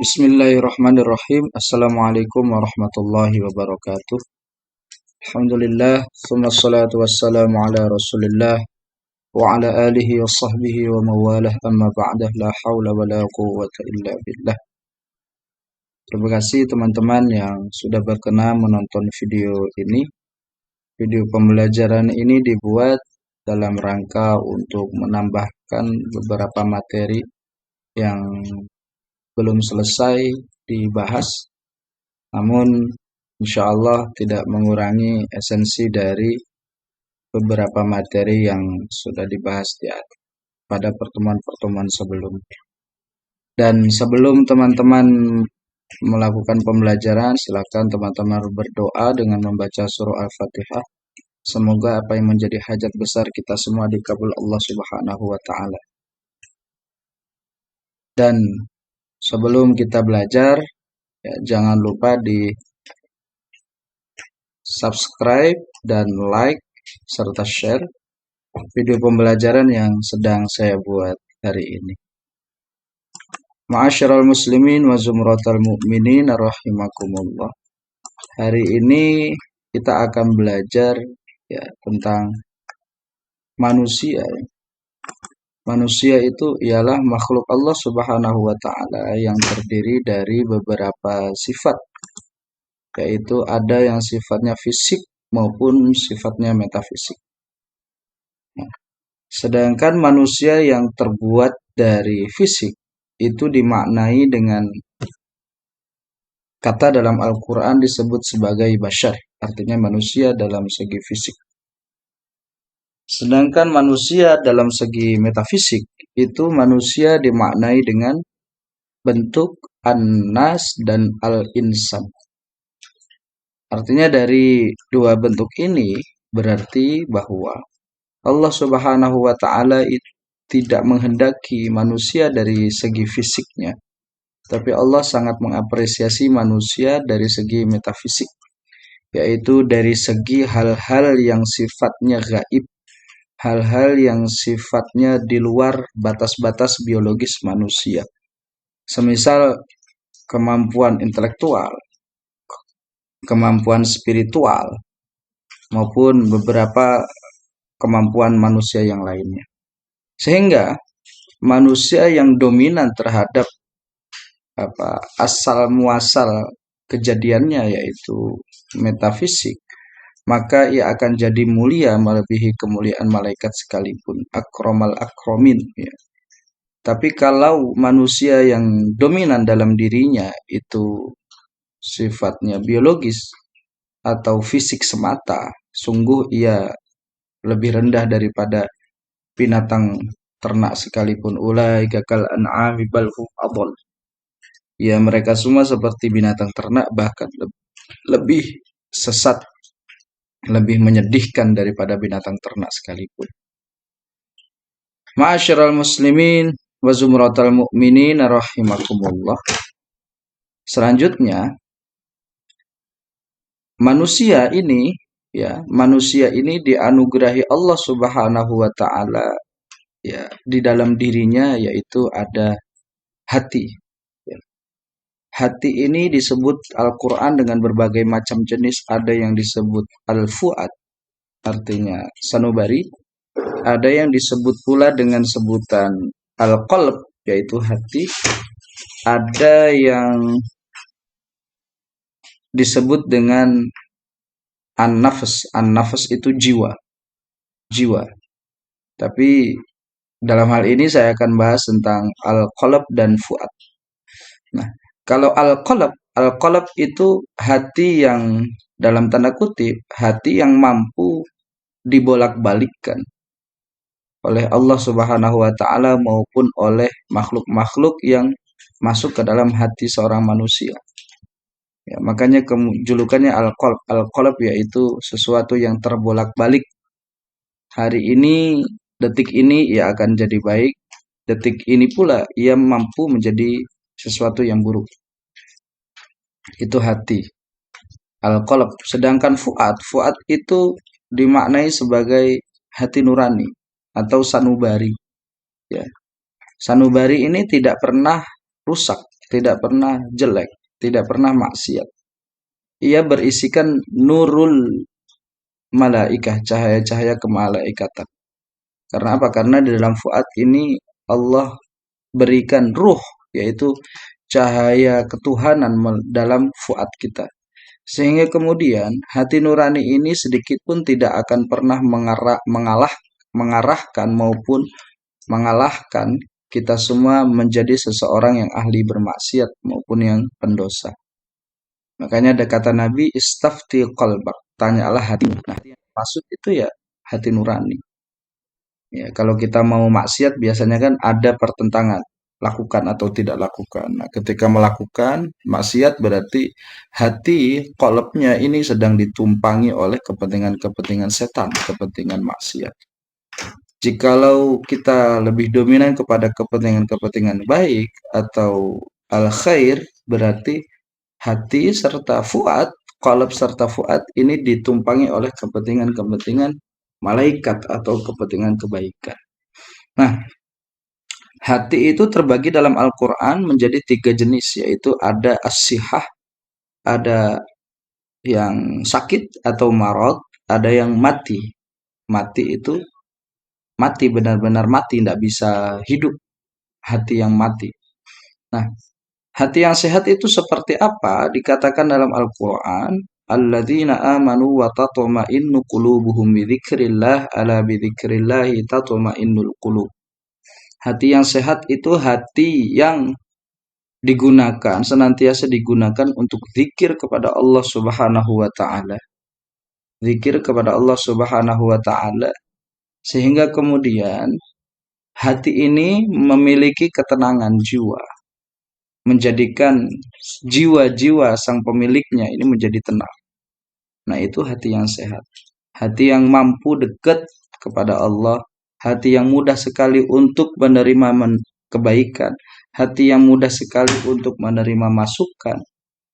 Bismillahirrahmanirrahim. Assalamualaikum warahmatullahi wabarakatuh. Alhamdulillah, thumma salatu wassalamu ala rasulillah wa ala alihi wa sahbihi wa mawalah amma ba'dah la hawla wa la quwwata illa billah. Terima kasih teman-teman yang sudah berkenan menonton video ini. Video pembelajaran ini dibuat dalam rangka untuk menambahkan beberapa materi yang belum selesai dibahas, namun insya Allah tidak mengurangi esensi dari beberapa materi yang sudah dibahas pada pertemuan-pertemuan sebelumnya. Dan sebelum teman-teman melakukan pembelajaran, silakan teman-teman berdoa dengan membaca surah Al-Fatihah. Semoga apa yang menjadi hajat besar kita semua dikabul Allah Subhanahu wa Ta'ala. Dan sebelum kita belajar, ya, jangan lupa di subscribe dan like serta share video pembelajaran yang sedang saya buat hari ini. Ma'asyiral muslimin wa zumratal mu'minin rahimakumullah. Hari ini kita akan belajar ya tentang manusia. Manusia itu ialah makhluk Allah Subhanahu wa Ta'ala yang terdiri dari beberapa sifat, yaitu ada yang sifatnya fisik maupun sifatnya metafisik. Sedangkan manusia yang terbuat dari fisik itu dimaknai dengan kata dalam Al-Quran disebut sebagai bashar, artinya manusia dalam segi fisik. Sedangkan manusia dalam segi metafisik itu manusia dimaknai dengan bentuk an-nas dan al-insan. Artinya dari dua bentuk ini berarti bahwa Allah Subhanahu wa Ta'ala tidak menghendaki manusia dari segi fisiknya, tapi Allah sangat mengapresiasi manusia dari segi metafisik, yaitu dari segi hal-hal yang sifatnya gaib, hal-hal yang sifatnya di luar batas-batas biologis manusia. Semisal kemampuan intelektual, kemampuan spiritual, maupun beberapa kemampuan manusia yang lainnya. Sehingga manusia yang dominan terhadap asal muasal kejadiannya yaitu metafisik, maka ia akan jadi mulia melebihi kemuliaan malaikat sekalipun, akromal akromin ya. Tapi kalau manusia yang dominan dalam dirinya itu sifatnya biologis atau fisik semata, sungguh ia lebih rendah daripada binatang ternak sekalipun. Ulaika kal an'ami bal hum adall. Ya, mereka semua seperti binatang ternak, bahkan lebih sesat, lebih menyedihkan daripada binatang ternak sekalipun. Ma'asyiral muslimin wa zumratal mu'minin rahimakumullah. Selanjutnya, manusia ini dianugerahi Allah Subhanahu wa Ta'ala ya di dalam dirinya, yaitu ada hati. Hati ini disebut Al-Quran dengan berbagai macam jenis. Ada yang disebut Al-Fu'ad, artinya sanubari. Ada yang disebut pula dengan sebutan Al-Qalb, yaitu hati. Ada yang disebut dengan An-Nafs. An-Nafs itu jiwa. Tapi dalam hal ini saya akan bahas tentang Al-Qalb dan Fu'ad. Nah, kalau Al-Qalb itu hati yang dalam tanda kutip, hati yang mampu dibolak-balikkan oleh Allah Subhanahu wa Ta'ala maupun oleh makhluk-makhluk yang masuk ke dalam hati seorang manusia. Ya, makanya julukannya Al-Qalb. Al-Qalb yaitu sesuatu yang terbolak-balik. Hari ini, detik ini ia akan jadi baik, detik ini pula ia mampu menjadi sesuatu yang buruk. Itu hati. Al-Qalb. Sedangkan Fu'ad itu dimaknai sebagai hati nurani atau sanubari. Ya. Sanubari ini tidak pernah rusak, tidak pernah jelek, tidak pernah maksiat. Ia berisikan nurul malaikah, cahaya-cahaya kemalaikatan. Karena apa? Karena di dalam fuad ini Allah berikan ruh, yaitu cahaya ketuhanan dalam fuad kita. Sehingga kemudian hati nurani ini sedikit pun tidak akan pernah mengarahkan maupun mengalahkan kita semua menjadi seseorang yang ahli bermaksiat maupun yang pendosa. Makanya ada kata Nabi, istafti qalbak, tanyalah hatimu. Nah, maksud itu ya hati nurani. Ya, kalau kita mau maksiat biasanya kan ada pertentangan, lakukan atau tidak lakukan. Nah, ketika melakukan maksiat berarti hati kolabnya ini sedang ditumpangi oleh kepentingan-kepentingan setan, kepentingan maksiat. Jikalau kita lebih dominan kepada kepentingan-kepentingan baik atau al-khair, berarti hati serta fuad, qalb serta fuad ini ditumpangi oleh kepentingan-kepentingan malaikat atau kepentingan kebaikan. Nah, hati itu terbagi dalam Al-Quran menjadi 3 jenis, yaitu ada as-sihah, ada yang sakit atau marad, ada yang mati. Mati itu mati, benar-benar mati, tidak bisa hidup, hati yang mati. Nah, hati yang sehat itu seperti apa? Dikatakan dalam Al-Quran, alladzina amanu wa tatma'innu qulubuhum bidzikrillah ala bidzikrillahi tatma'innul qulub. Hati yang sehat itu hati yang digunakan, senantiasa digunakan untuk zikir kepada Allah Subhanahu wa taala. Zikir kepada Allah Subhanahu wa taala sehingga kemudian hati ini memiliki ketenangan jiwa, menjadikan jiwa-jiwa sang pemiliknya ini menjadi tenang. Nah, itu hati yang sehat. Hati yang mampu dekat kepada Allah, hati yang mudah sekali untuk menerima kebaikan, hati yang mudah sekali untuk menerima masukan,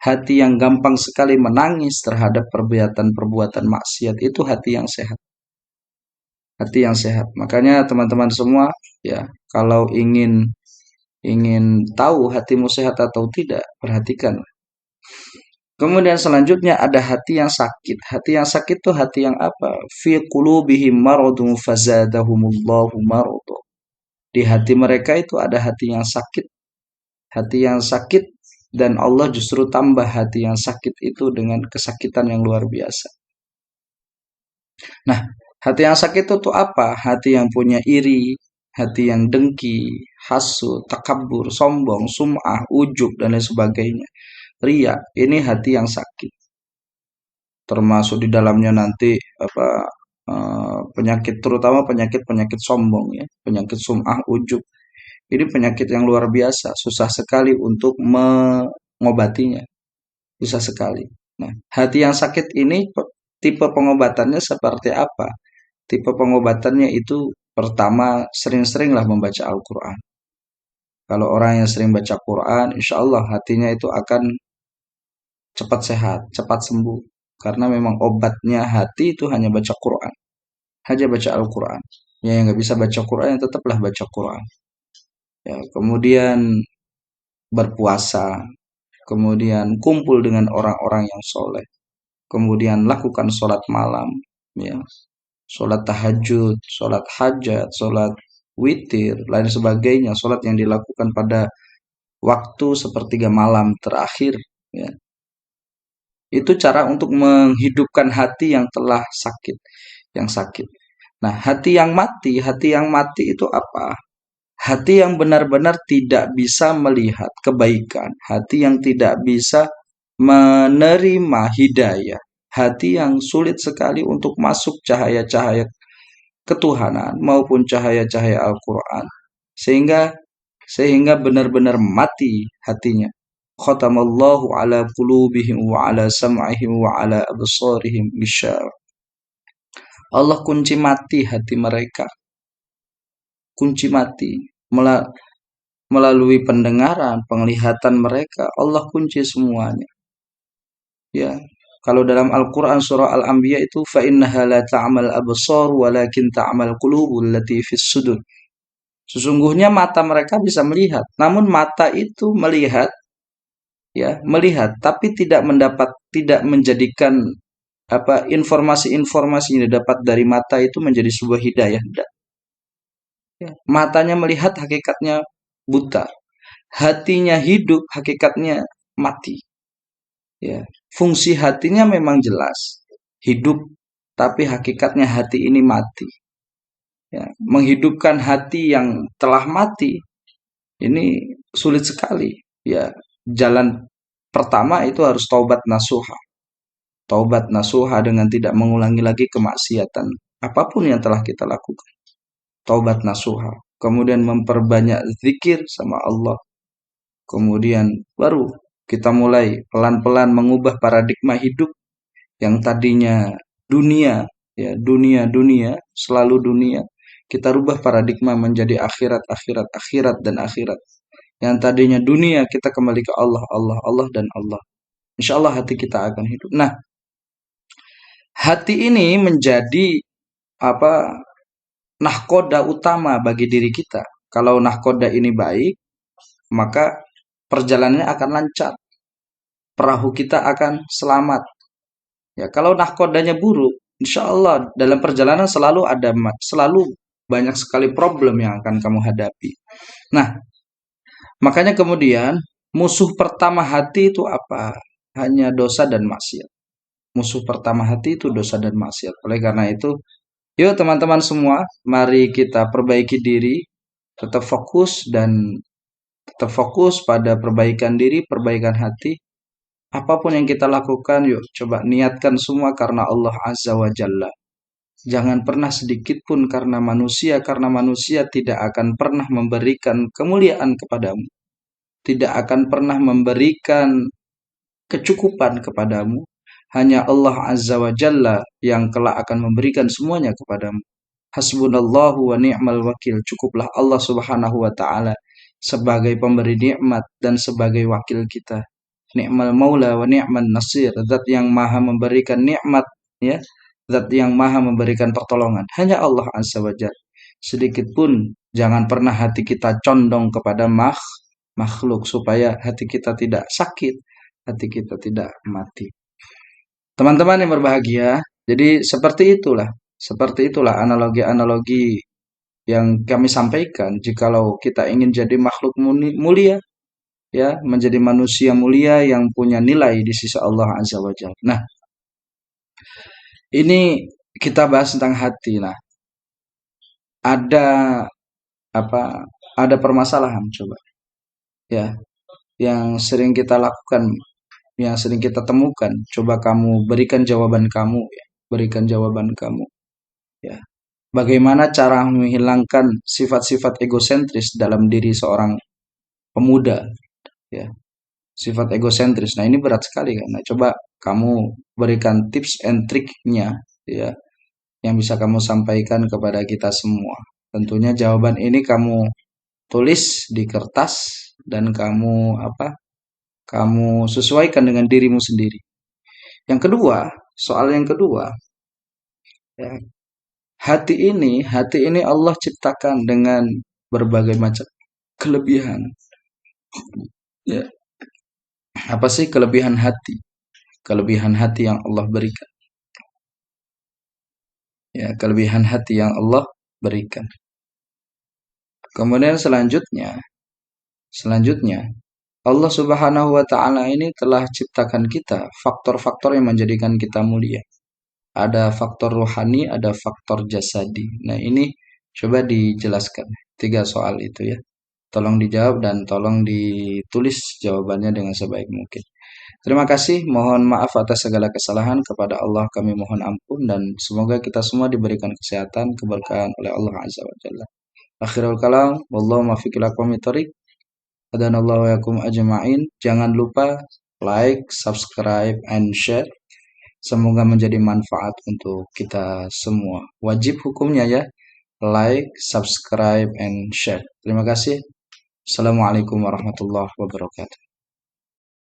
hati yang gampang sekali menangis terhadap perbuatan-perbuatan maksiat, itu hati yang sehat. Hati yang sehat. Makanya teman-teman semua, ya, kalau ingin tahu hatimu sehat atau tidak, perhatikan. Kemudian selanjutnya ada hati yang sakit. Hati yang sakit itu hati yang apa? Fi qulubihim maradun fazadahumullahu maradu. Di hati mereka itu ada hati yang sakit. Hati yang sakit dan Allah justru tambah hati yang sakit itu dengan kesakitan yang luar biasa. Nah, hati yang sakit itu tuh apa? Hati yang punya iri, hati yang dengki, hasud, takabur, sombong, sum'ah, ujub, dan lain sebagainya. Ria, ini hati yang sakit. Termasuk di dalamnya nanti apa penyakit, terutama penyakit-penyakit sombong ya, penyakit sum'ah, ujub. Ini penyakit yang luar biasa, susah sekali untuk mengobatinya, susah sekali. Nah, hati yang sakit ini tipe pengobatannya seperti apa? Tipe pengobatannya itu pertama sering-seringlah membaca Al-Quran. Kalau orang yang sering baca Quran, insya Allah hatinya itu akan cepat sehat, cepat sembuh. Karena memang obatnya hati itu hanya baca Quran. Hanya baca Al-Quran. Ya, yang nggak bisa baca Quran, tetaplah baca Quran. Ya, kemudian berpuasa, kemudian kumpul dengan orang-orang yang soleh, kemudian lakukan sholat malam, ya, sholat tahajud, sholat hajat, sholat witir, lain sebagainya, sholat yang dilakukan pada waktu sepertiga malam terakhir, ya. Itu cara untuk menghidupkan hati yang telah sakit, yang sakit. Nah, hati yang mati itu apa? Hati yang benar-benar tidak bisa melihat kebaikan, hati yang tidak bisa menerima hidayah, hati yang sulit sekali untuk masuk cahaya-cahaya ketuhanan maupun cahaya-cahaya Al-Quran, sehingga benar-benar mati hatinya. Khatamallahu ala qulubihim wa ala sam'ihim wa ala absarihim bisyar. Allah kunci mati hati mereka. Kunci mati melalui pendengaran, penglihatan mereka, Allah kunci semuanya. Ya, kalau dalam Al-Quran surah Al-Anbiya itu fa innaha la ta'mal absar walakin ta'mal qulubul lati fis sudur. Sesungguhnya mata mereka bisa melihat, namun mata itu melihat ya, melihat tapi tidak menjadikan informasi-informasi yang didapat dari mata itu menjadi sebuah hidayah. Tidak. Ya. Matanya melihat, hakikatnya buta. Hatinya hidup, hakikatnya mati. Ya. Fungsi hatinya memang jelas, hidup, tapi hakikatnya hati ini mati. Ya. Menghidupkan hati yang telah mati ini sulit sekali. Ya, jalan pertama itu harus taubat nasuha. Taubat nasuha dengan tidak mengulangi lagi kemaksiatan apapun yang telah kita lakukan. Taubat nasuha. Kemudian memperbanyak zikir sama Allah. Kemudian baru kita mulai pelan-pelan mengubah paradigma hidup yang tadinya dunia, ya dunia, dunia, selalu dunia. Kita rubah paradigma menjadi akhirat, akhirat, akhirat, dan akhirat. Yang tadinya dunia, kita kembali ke Allah, Allah, Allah, dan Allah. Insya Allah hati kita akan hidup. Nah, hati ini menjadi apa nahkoda utama bagi diri kita. Kalau nahkoda ini baik, maka perjalanannya akan lancar. Perahu kita akan selamat. Ya, kalau nahkodanya buruk, insya Allah dalam perjalanan selalu banyak sekali problem yang akan kamu hadapi. Nah, makanya kemudian musuh pertama hati itu apa? Hanya dosa dan maksiat. Musuh pertama hati itu dosa dan maksiat. Oleh karena itu, yuk teman-teman semua, mari kita perbaiki diri, tetap fokus pada perbaikan diri, perbaikan hati. Apapun yang kita lakukan, yuk coba niatkan semua karena Allah Azza wa Jalla. Jangan pernah sedikit pun karena manusia tidak akan pernah memberikan kemuliaan kepadamu. Tidak akan pernah memberikan kecukupan kepadamu. Hanya Allah Azza wa Jalla yang kelak akan memberikan semuanya kepadamu. Hasbunallahu wa ni'mal wakil. Cukuplah Allah Subhanahu wa taala sebagai pemberi nikmat dan sebagai wakil kita. Ni'mal maula wa ni'man nasir. Zat yang maha memberikan nikmat, ya. Zat yang maha memberikan pertolongan. Hanya Allah Azza wa Jalla. Sedikit pun jangan pernah hati kita condong kepada makhluk supaya hati kita tidak sakit, hati kita tidak mati. Teman-teman yang berbahagia, jadi seperti itulah analogi-analogi yang kami sampaikan. Jikalau kita ingin jadi makhluk mulia, ya, menjadi manusia mulia yang punya nilai di sisi Allah Azza wa Jalla. Nah, ini kita bahas tentang hati. Nah, ada apa? Ada permasalahan coba, ya, yang sering kita lakukan, yang sering kita temukan. Coba kamu berikan jawaban kamu, ya. Berikan jawaban kamu, ya. Bagaimana cara menghilangkan sifat-sifat egosentris dalam diri seorang pemuda, ya. Sifat egosentris. Nah, ini berat sekali kan. Nah, coba kamu berikan tips and triknya, ya, yang bisa kamu sampaikan kepada kita semua. Tentunya jawaban ini kamu tulis di kertas dan kamu sesuaikan dengan dirimu sendiri. Yang kedua, soal yang kedua, ya, hati ini Allah ciptakan dengan berbagai macam kelebihan. Ya, apa sih kelebihan hati? Kelebihan hati yang Allah berikan. Ya, kelebihan hati yang Allah berikan. Kemudian selanjutnya Allah Subhanahu wa taala ini telah ciptakan kita faktor-faktor yang menjadikan kita mulia. Ada faktor rohani, ada faktor jasadi. Nah, ini coba dijelaskan 3 soal itu, ya. Tolong dijawab dan tolong ditulis jawabannya dengan sebaik mungkin. Terima kasih, mohon maaf atas segala kesalahan, kepada Allah kami mohon ampun, dan semoga kita semua diberikan kesehatan, keberkahan oleh Allah Azza wa Jalla. Akhirul kalam, wallahu muwaffiq ila aqwamit thoriq. Hadanallahu wa yakum ajma'in. Jangan lupa like, subscribe, and share. Semoga menjadi manfaat untuk kita semua. Wajib hukumnya, ya. Like, subscribe, and share. Terima kasih. Assalamualaikum warahmatullahi wabarakatuh.